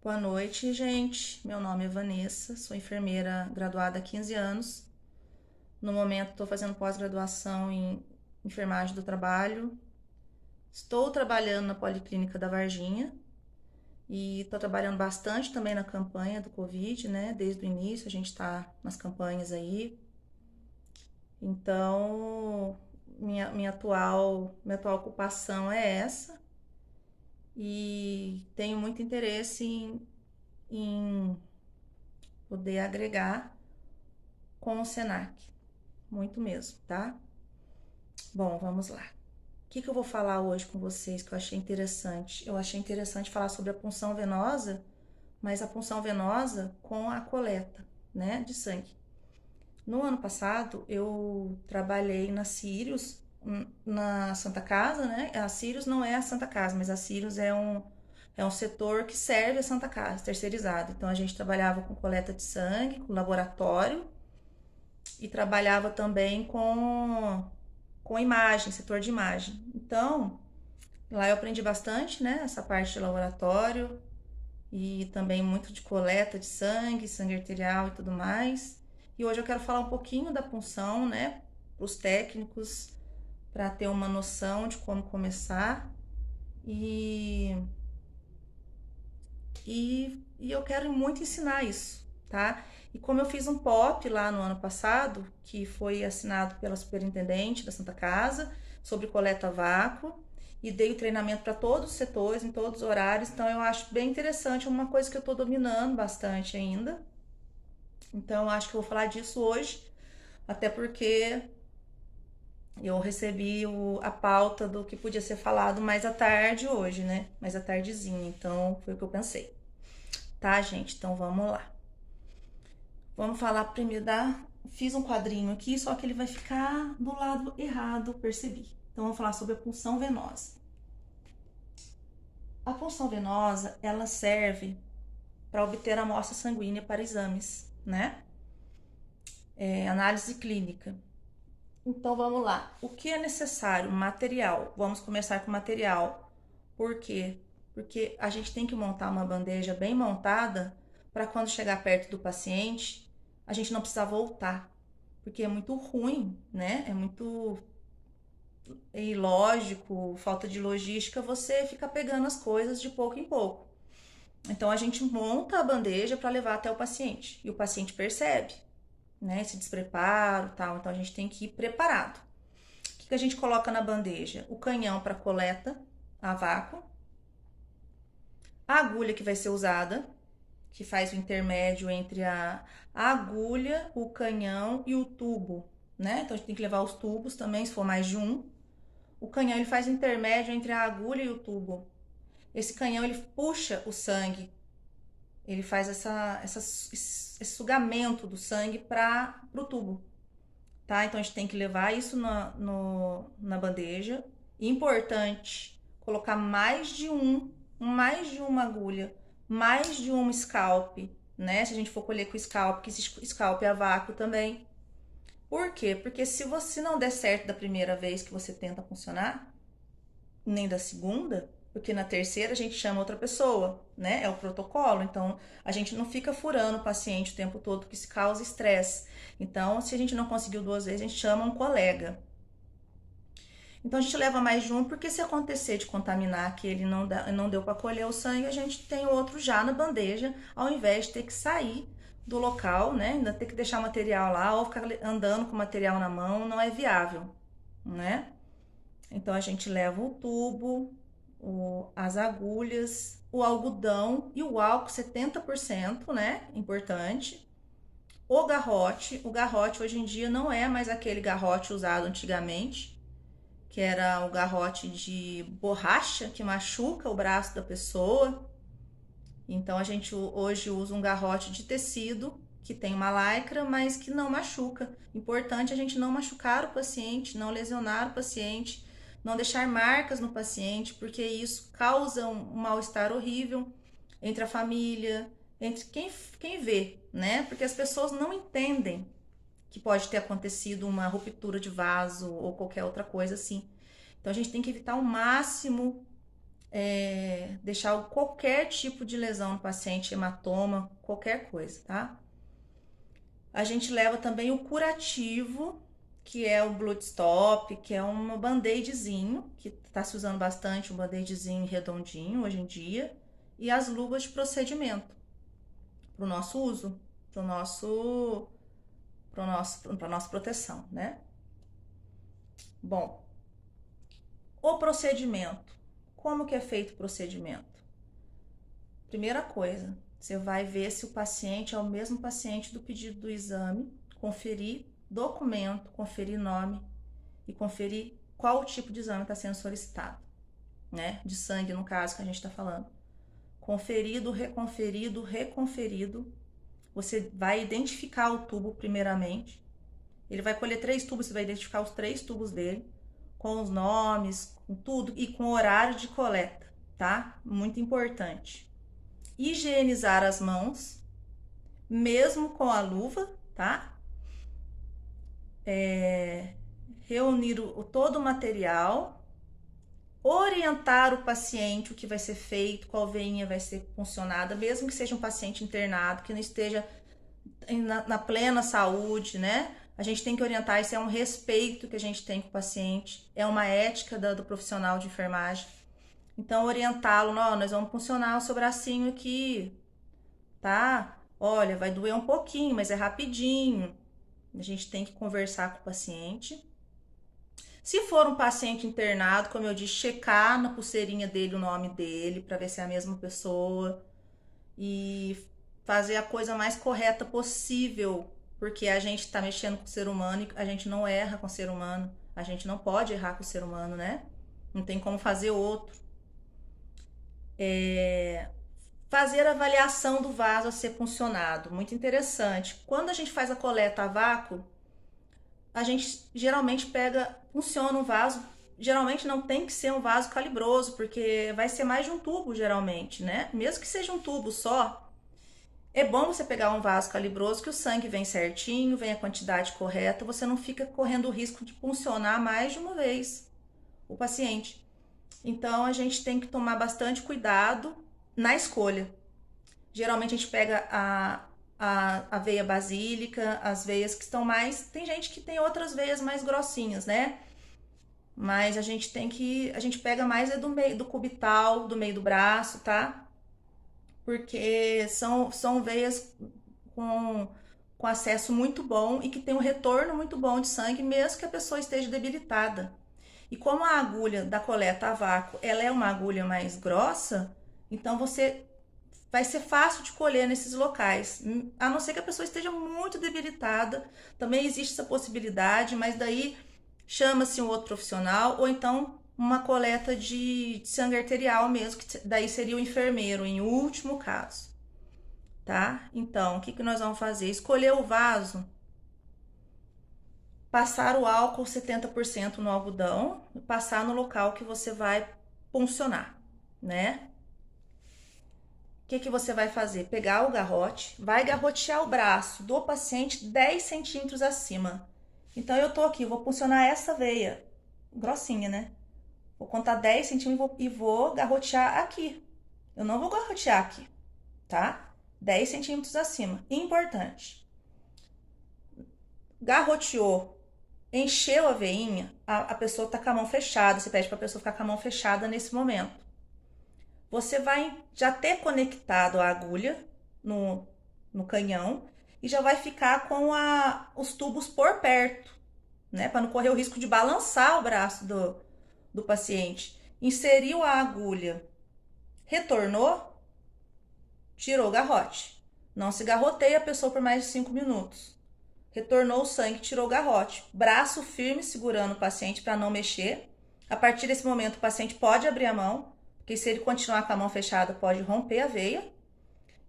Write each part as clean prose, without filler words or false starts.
Boa noite, gente. Meu nome é Vanessa, sou enfermeira graduada há 15 anos. No momento, estou fazendo pós-graduação em enfermagem do trabalho. Estou trabalhando na Policlínica da Varginha e estou trabalhando bastante também na campanha do Covid, né? Desde o início, a gente está nas campanhas aí. Então, minha atual ocupação é essa e tenho muito interesse em poder agregar com o Senac, muito mesmo, tá? Bom, vamos lá. O que eu vou falar hoje com vocês que eu achei interessante? Eu achei interessante falar sobre a punção venosa, mas a punção venosa com a coleta, né, de sangue. No ano passado, eu trabalhei na Sirius, na Santa Casa, né? A Sirius não é a Santa Casa, mas a Sirius é um setor que serve a Santa Casa, terceirizado. Então, a gente trabalhava com coleta de sangue, com laboratório, e trabalhava também com imagem, setor de imagem. Então, lá eu aprendi bastante, né? Essa parte de laboratório e também muito de coleta de sangue, sangue arterial e tudo mais. E hoje eu quero falar um pouquinho da punção, né? Para os técnicos, para ter uma noção de como começar. E, e eu quero muito ensinar isso, tá? E como eu fiz um POP lá no ano passado, que foi assinado pela superintendente da Santa Casa, sobre coleta a vácuo, e dei o treinamento para todos os setores, em todos os horários, então eu acho bem interessante, é uma coisa que eu estou dominando bastante ainda. Então eu acho que eu vou falar disso hoje, até porque eu recebi a pauta do que podia ser falado mais à tarde hoje, né? Mais à tardezinha, então foi o que eu pensei. Tá, gente? Então vamos lá. Vamos falar primeiro da. Fiz um quadrinho aqui, só que ele vai ficar do lado errado, percebi. Então vamos falar sobre a punção venosa. A punção venosa, ela serve para obter amostra sanguínea para exames, né? Análise clínica. Então vamos lá. O que é necessário? Material. Vamos começar com material. Por quê? Porque a gente tem que montar uma bandeja bem montada para quando chegar perto do paciente, a gente não precisar voltar. Porque é muito ruim, né? É muito ilógico, falta de logística, você fica pegando as coisas de pouco em pouco. Então a gente monta a bandeja para levar até o paciente e o paciente percebe, né, esse despreparo, tal. Então a gente tem que ir preparado. O que a gente coloca na bandeja? O canhão para coleta a vácuo, a agulha que vai ser usada, que faz o intermédio entre a agulha, o canhão e o tubo, né? Então a gente tem que levar os tubos também, se for mais de um. O canhão ele faz o intermédio entre a agulha e o tubo. Esse canhão ele puxa o sangue, ele faz esse sugamento do sangue para o tubo, tá? Então a gente tem que levar isso na bandeja. Importante colocar mais de uma agulha, mais de um scalp, né? Se a gente for colher com scalp, que esse scalp é a vácuo também. Por quê? Porque se você não der certo da primeira vez que você tenta funcionar, nem da segunda, porque na terceira a gente chama outra pessoa, né? É o protocolo. Então a gente não fica furando o paciente o tempo todo, porque isso causa estresse. Então, se a gente não conseguiu duas vezes, a gente chama um colega. Então a gente leva mais de um, porque se acontecer de contaminar que ele não deu para colher o sangue, a gente tem outro já na bandeja, ao invés de ter que sair do local, né? Ainda ter que deixar o material lá ou ficar andando com o material na mão, não é viável, né? Então a gente leva o tubo, as agulhas, o algodão e o álcool 70%, né? Importante. O garrote hoje em dia não é mais aquele garrote usado antigamente, que era o garrote de borracha que machuca o braço da pessoa. Então a gente hoje usa um garrote de tecido que tem uma lycra, mas que não machuca. Importante a gente não machucar o paciente, não lesionar o paciente, não deixar marcas no paciente, porque isso causa um mal-estar horrível entre a família, entre quem vê, né? Porque as pessoas não entendem que pode ter acontecido uma ruptura de vaso ou qualquer outra coisa assim. Então a gente tem que evitar ao máximo deixar qualquer tipo de lesão no paciente, hematoma, qualquer coisa, tá? A gente leva também o curativo, que é o Blood Stop, que é um band-aidzinho, que está se usando bastante, um band-aidzinho redondinho hoje em dia, e as luvas de procedimento para o nosso uso, para nossa proteção, né? Bom, o procedimento. Como que é feito o procedimento? Primeira coisa, você vai ver se o paciente é o mesmo paciente do pedido do exame, conferir documento, conferir nome e conferir qual tipo de exame está sendo solicitado, né? De sangue, no caso, que a gente está falando. Conferido, reconferido, reconferido. Você vai identificar o tubo primeiramente. Ele vai colher 3 tubos, você vai identificar os 3 tubos dele, com os nomes, com tudo e com o horário de coleta, tá? Muito importante. Higienizar as mãos, mesmo com a luva, tá? Reunir todo o material, orientar o paciente o que vai ser feito, qual veinha vai ser funcionada, mesmo que seja um paciente internado, que não esteja na plena saúde, né? A gente tem que orientar, isso é um respeito que a gente tem com o paciente, é uma ética do profissional de enfermagem. Então, orientá-lo, nós vamos funcionar o seu bracinho aqui, tá? Olha, vai doer um pouquinho, mas é rapidinho. A gente tem que conversar com o paciente. Se for um paciente internado, como eu disse, checar na pulseirinha dele o nome dele, para ver se é a mesma pessoa. E fazer a coisa mais correta possível, porque a gente está mexendo com o ser humano e a gente não erra com o ser humano. A gente não pode errar com o ser humano, né? Não tem como fazer outro. Fazer a avaliação do vaso a ser puncionado, muito interessante. Quando a gente faz a coleta a vácuo, a gente geralmente punciona um vaso. Geralmente não tem que ser um vaso calibroso, porque vai ser mais de um tubo, geralmente, né? Mesmo que seja um tubo só, é bom você pegar um vaso calibroso que o sangue vem certinho, vem a quantidade correta, você não fica correndo o risco de puncionar mais de uma vez o paciente. Então a gente tem que tomar bastante cuidado na escolha. Geralmente a gente pega a veia basílica, as veias que estão mais. Tem gente que tem outras veias mais grossinhas, né? Mas a gente pega mais do meio do cubital, do meio do braço, tá? Porque são veias com acesso muito bom e que tem um retorno muito bom de sangue, mesmo que a pessoa esteja debilitada. E como a agulha da coleta a vácuo, ela é uma agulha mais grossa, então vai ser fácil de colher nesses locais, a não ser que a pessoa esteja muito debilitada. Também existe essa possibilidade, mas daí chama-se um outro profissional, ou então uma coleta de sangue arterial mesmo, que daí seria o enfermeiro, em último caso, tá? Então, o que nós vamos fazer? Escolher o vaso, passar o álcool 70% no algodão e passar no local que você vai puncionar, né? O que você vai fazer? Pegar o garrote, vai garrotear o braço do paciente 10 centímetros acima. Então, eu tô aqui, vou puncionar essa veia, grossinha, né? Vou contar 10 centímetros e vou garrotear aqui. Eu não vou garrotear aqui, tá? 10 centímetros acima. Importante. Garroteou, encheu a veinha, a pessoa tá com a mão fechada. Você pede pra pessoa ficar com a mão fechada nesse momento. Você vai já ter conectado a agulha no canhão e já vai ficar com os tubos por perto, né? Para não correr o risco de balançar o braço do paciente. Inseriu a agulha, retornou, tirou o garrote. Não se garroteia a pessoa por mais de 5 minutos. Retornou o sangue, tirou o garrote. Braço firme segurando o paciente para não mexer. A partir desse momento, o paciente pode abrir a mão, porque se ele continuar com a mão fechada, pode romper a veia.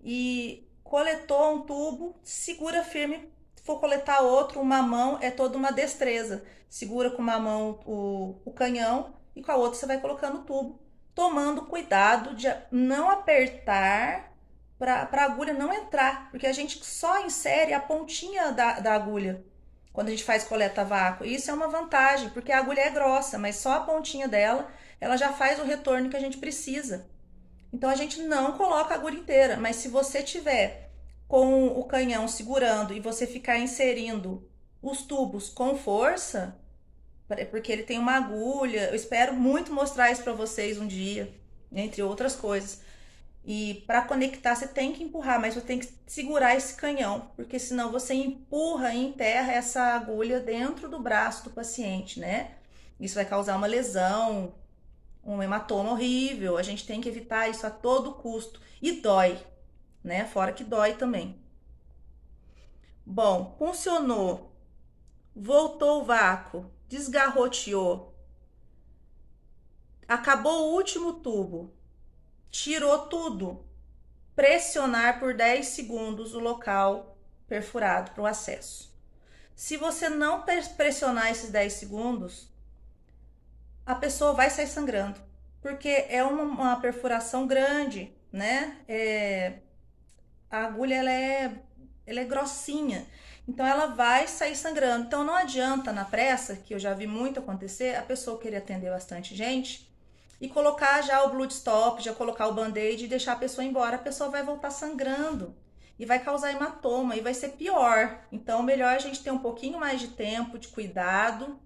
E coletou um tubo, segura firme. Se for coletar outro, uma mão é toda uma destreza. Segura com uma mão o canhão e com a outra você vai colocando o tubo, tomando cuidado de não apertar para a agulha não entrar, porque a gente só insere a pontinha da agulha quando a gente faz coleta a vácuo. Isso é uma vantagem, porque a agulha é grossa, mas só a pontinha dela ela já faz o retorno que a gente precisa. Então a gente não coloca a agulha inteira, mas se você tiver com o canhão segurando e você ficar inserindo os tubos com força, porque ele tem uma agulha, eu espero muito mostrar isso para vocês um dia, entre outras coisas. E para conectar você tem que empurrar, mas você tem que segurar esse canhão, porque senão você empurra e enterra essa agulha dentro do braço do paciente, né? Isso vai causar uma lesão, um hematoma horrível. A gente tem que evitar isso a todo custo. E dói, né? Fora que dói também. Bom, funcionou. Voltou o vácuo, desgarroteou. Acabou o último tubo. Tirou tudo. Pressionar por 10 segundos o local perfurado para o acesso. Se você não pressionar esses 10 segundos, a pessoa vai sair sangrando, porque é uma perfuração grande, né? A agulha ela é grossinha, então ela vai sair sangrando. Então não adianta na pressa, que eu já vi muito acontecer, a pessoa querer atender bastante gente e colocar já o blood stop, já colocar o band-aid e deixar a pessoa embora. A pessoa vai voltar sangrando e vai causar hematoma e vai ser pior. Então melhor a gente ter um pouquinho mais de tempo, de cuidado,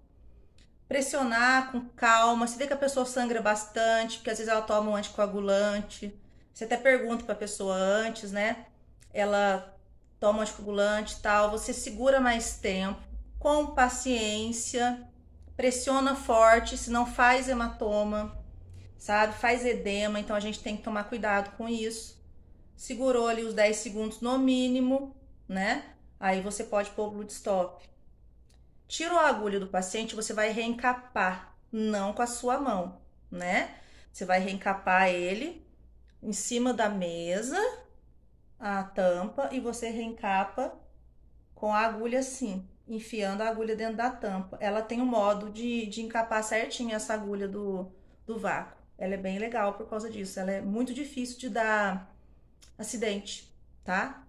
pressionar com calma. Se vê que a pessoa sangra bastante, porque às vezes ela toma um anticoagulante, você até pergunta para a pessoa antes, né? Ela toma um anticoagulante e tal, você segura mais tempo, com paciência, pressiona forte, senão faz hematoma, sabe? Faz edema, então a gente tem que tomar cuidado com isso. Segurou ali os 10 segundos no mínimo, né? Aí você pode pôr o blood stop. Tirou a agulha do paciente, você vai reencapar, não com a sua mão, né? Você vai reencapar ele em cima da mesa, a tampa, e você reencapa com a agulha assim, enfiando a agulha dentro da tampa. Ela tem um modo de encapar certinho essa agulha do vácuo. Ela é bem legal por causa disso. Ela é muito difícil de dar acidente, tá?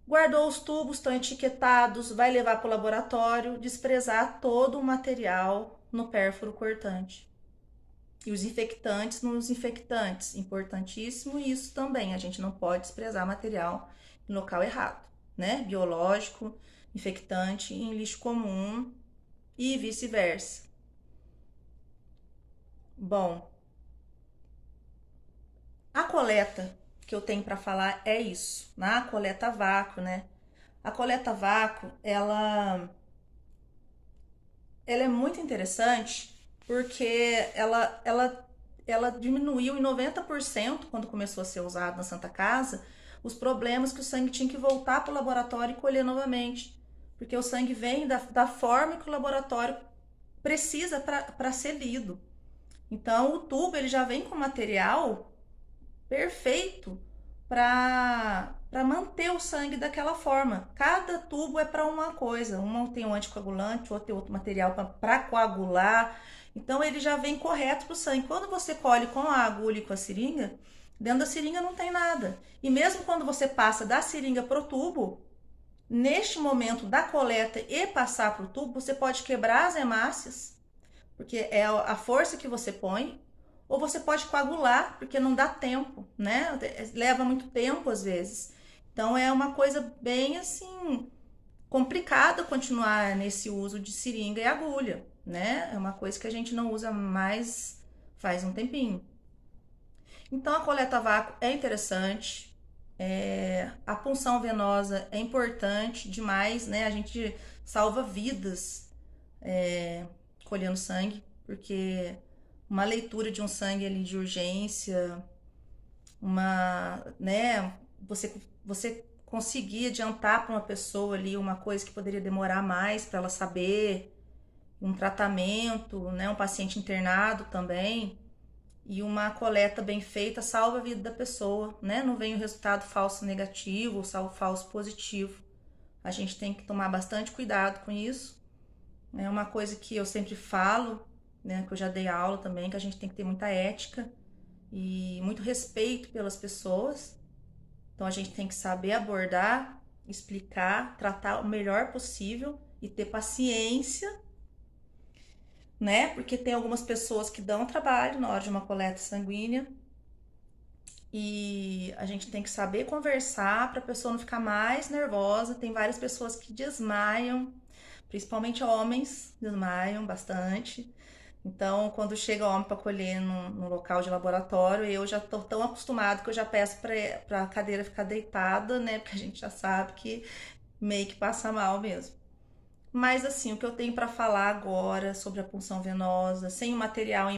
Guardou os tubos, estão etiquetados, vai levar para o laboratório, desprezar todo o material no pérfuro cortante. E os infectantes nos infectantes, importantíssimo isso também, a gente não pode desprezar material em local errado, né? Biológico, infectante em lixo comum e vice-versa. Bom, a coleta que eu tenho para falar é isso, na coleta a vácuo, né? A coleta a vácuo, ela é muito interessante porque ela diminuiu em 90% quando começou a ser usada na Santa Casa os problemas que o sangue tinha que voltar para o laboratório e colher novamente. Porque o sangue vem da forma que o laboratório precisa para ser lido. Então o tubo ele já vem com material perfeito para manter o sangue daquela forma. Cada tubo é para uma coisa. Um tem um anticoagulante, outro tem outro material para coagular. Então ele já vem correto para o sangue. Quando você colhe com a agulha e com a seringa, dentro da seringa não tem nada. E mesmo quando você passa da seringa para o tubo, neste momento da coleta e passar para o tubo, você pode quebrar as hemácias, porque é a força que você põe, ou você pode coagular, porque não dá tempo, né? Leva muito tempo às vezes. Então é uma coisa bem assim complicada continuar nesse uso de seringa e agulha, né? É uma coisa que a gente não usa mais faz um tempinho. Então a coleta a vácuo é interessante. A punção venosa é importante demais, né? A gente salva vidas colhendo sangue, porque uma leitura de um sangue ali de urgência, né, você conseguir adiantar para uma pessoa ali uma coisa que poderia demorar mais para ela saber, um tratamento, né, um paciente internado também, e uma coleta bem feita salva a vida da pessoa, né? Não vem o resultado falso negativo ou falso positivo. A gente tem que tomar bastante cuidado com isso. É uma coisa que eu sempre falo, né, que eu já dei aula também, que a gente tem que ter muita ética e muito respeito pelas pessoas. Então a gente tem que saber abordar, explicar, tratar o melhor possível e ter paciência. né? Porque tem algumas pessoas que dão trabalho na hora de uma coleta sanguínea e a gente tem que saber conversar para a pessoa não ficar mais nervosa. Tem várias pessoas que desmaiam, principalmente homens, desmaiam bastante. Então, quando chega homem para colher no local de laboratório, eu já tô tão acostumado que eu já peço para a cadeira ficar deitada, né? Porque a gente já sabe que meio que passa mal mesmo. Mas assim, o que eu tenho para falar agora sobre a punção venosa, sem o material